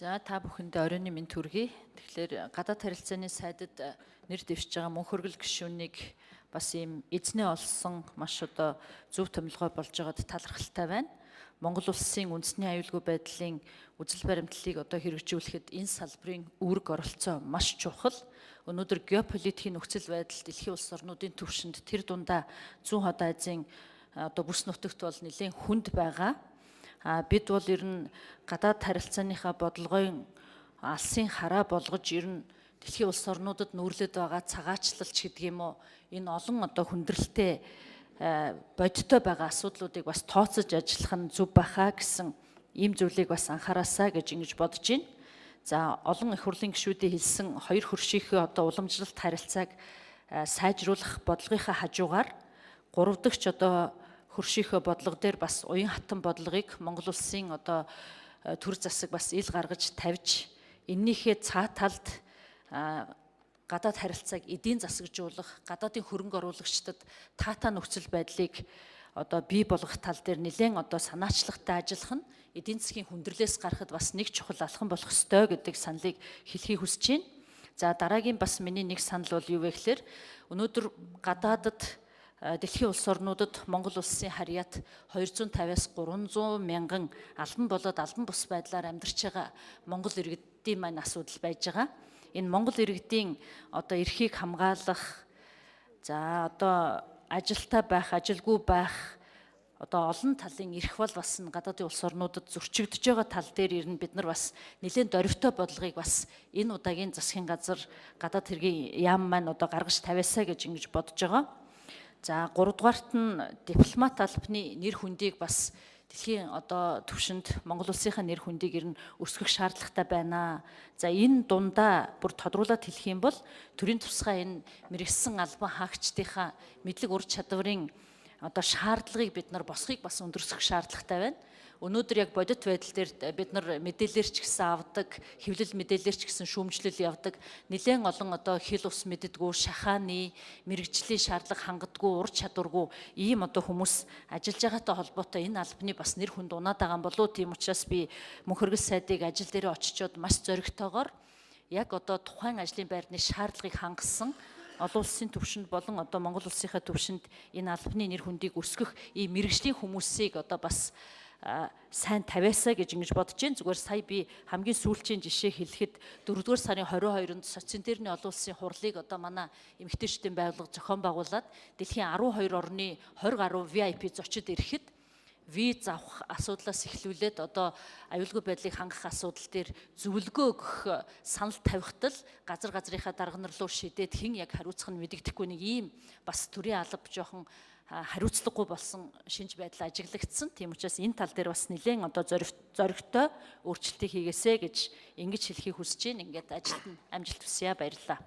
За та бүхэндээ оройн минь төргий. Тэгэхээр гадаад харилцааны сайдад нэр дэвшиж байгаа мөн хөргөл гишүүнийг бас ийм эзнээ олсон маш одоо зөв томилгой болж байгаад талархалтай байна. Монгол улсын үндэсний аюулгүй байдлын үзэл баримтлалыг одоо хэрэгжүүлэхэд энэ салбарын үүрэг оролцоо маш чухал. Өнөөдөр геополитикийн нөхцөл байдал дэлхийн улс орнуудын түвшинд тэр дундаа зүүн хойд Азийн одоо бүс нутагт бол нэлээд хүнд байгаа. Бид бол ер нь гадаад харилцааныхаа бодлогын алсын хараа болгож ер нь дэлхийн улс орнуудад нүүрлээд байгаа цагаачлалч гэдэг юм уу энэ олон одоо хүндрэлтэй бодиттой байгаа асуудлуудыг бас тооцож ажиллах нь зөв байхаа гэсэн ийм зүйлийг бас анхаараасаа гэж ингэж бодож байна. За олон их хурлын гишүүдийн хэлсэн хоёр хөршийнхөө одоо уламжлалт харилцааг сайжруулах бодлогынхаа хажуугаар гурав дахь одоо хөршийнхөө бодлого дээр бас уян хатан бодлогыг Монгол улсын одоо төр засаг бас ил гаргаж тавьж эннийхээ цаа талд гадаад харилцааг эдийн засагжуулах, гадаадын хөрөнгө оруулагчдад таатай нөхцөл байдлыг одоо бий болгох тал дээр нэлээд одоо санаачлагтай ажиллах нь эдийн засгийн хүндрэлээс гарахад бас нэг чухал алхам болох ёстой гэдэг саналыг хэлхийг хүсэж байна. За дараагийн бас миний нэг санал бол юу вэ гэхээр өнөөдөр гадаадад дэлхийн улс орнуудад Монгол улсын харьяат 250-аас 300 мянган албан болоод албан бус байдлаар амьдарч байгаа Монгол иргэдийн маань асуудал байж байгаа. Энэ Монгол иргэдийн одоо эрхийг хамгаалах, за одоо ажилтаа байх, ажилгүй байх одоо олон талын эрх бол бас гадаадын улс орнуудад зөрчигдөж байгаа тал дээр ирнэ бид нар бас нэлээд дөрвтэй бодлогыг бас энэ удаагийн засгийн газар гадаад хэргийн яам маань одоо гаргаж тавиасаа гэж ингэж бодож байгаа. За 3 дугаарт нь дипломат албаны нэр хүндийг бас дэлхийн одоо түвшинд Монгол улсынхаа нэр хүндийг ер нь өсгөх шаардлагатай байна. За энэ дундаа бүр тодруулаад хэлэх юм бол төрийн тусгай энэ мэрэгсэн албан хаагчдынхаа мэдлэг ур чадварын одоо шаардлагыг бид нар босхийг бас өндөрсөх шаардлагатай байна. Өнөөдөр яг бодит байдал дээр бид нар мэдээлэлэр ч гэсэн авдаг, хэвлэл мэдээлэлэр ч гэсэн шүүмжлэл явдаг. Нэлээд олон одоо хил ус мэддэггүй, шахааны, мэрэгжлийн шаардлага хангадаггүй, ур чадваргүй ийм одоо хүмүүс ажиллаж байгаатай холбоотой энэ албаны бас нэр хүнд унаад байгаа юм болоо. Тийм учраас би мөн хөргөл сайдыг ажил дээр очичоод маш зоригтойгоор яг одоо тухайн ажлын байрны шаардлагыг хангасан олон улсын түвшинд болон одоо Монгол улсынхаа түвшинд энэ албаны нэр хүндийг өсгөх ийм мэрэгжлийн хүмүүсийг одоо бас сайн тавиасаа гэж ингэж бодож байна. Зүгээр сая би хамгийн сүүлчийн жишээ хэлэхэд 4-р сарын 22-нд социентерний олон улсын хурлыг одоо манай эмэгтэйчүүдийн байгууллага зохион байгуулад дэлхийн 12 орны 20 гаруй VIP зочид ирэхэд виз авах асуудлаас эхлүүлээд одоо аюулгүй байдлыг хангах асуудал дээр зөвлөгөө өгөх санал тавихтал газрынхаа дарга нар руу шидээд хэн яг хариуцах нь мэдэгдэхгүй нэг ийм бас төрийн алба жоохон хариуцлагагүй болсон шинж байдал ажиглагдсан. Тийм учраас энэ тал дээр бас нэлээд одоо зоригтой өөрчлөлтийг хийгээсэ гэж ингэж хэлхийг хүсэж байна. Ингээд ажилд нь амжилт хүсье. Баярлалаа.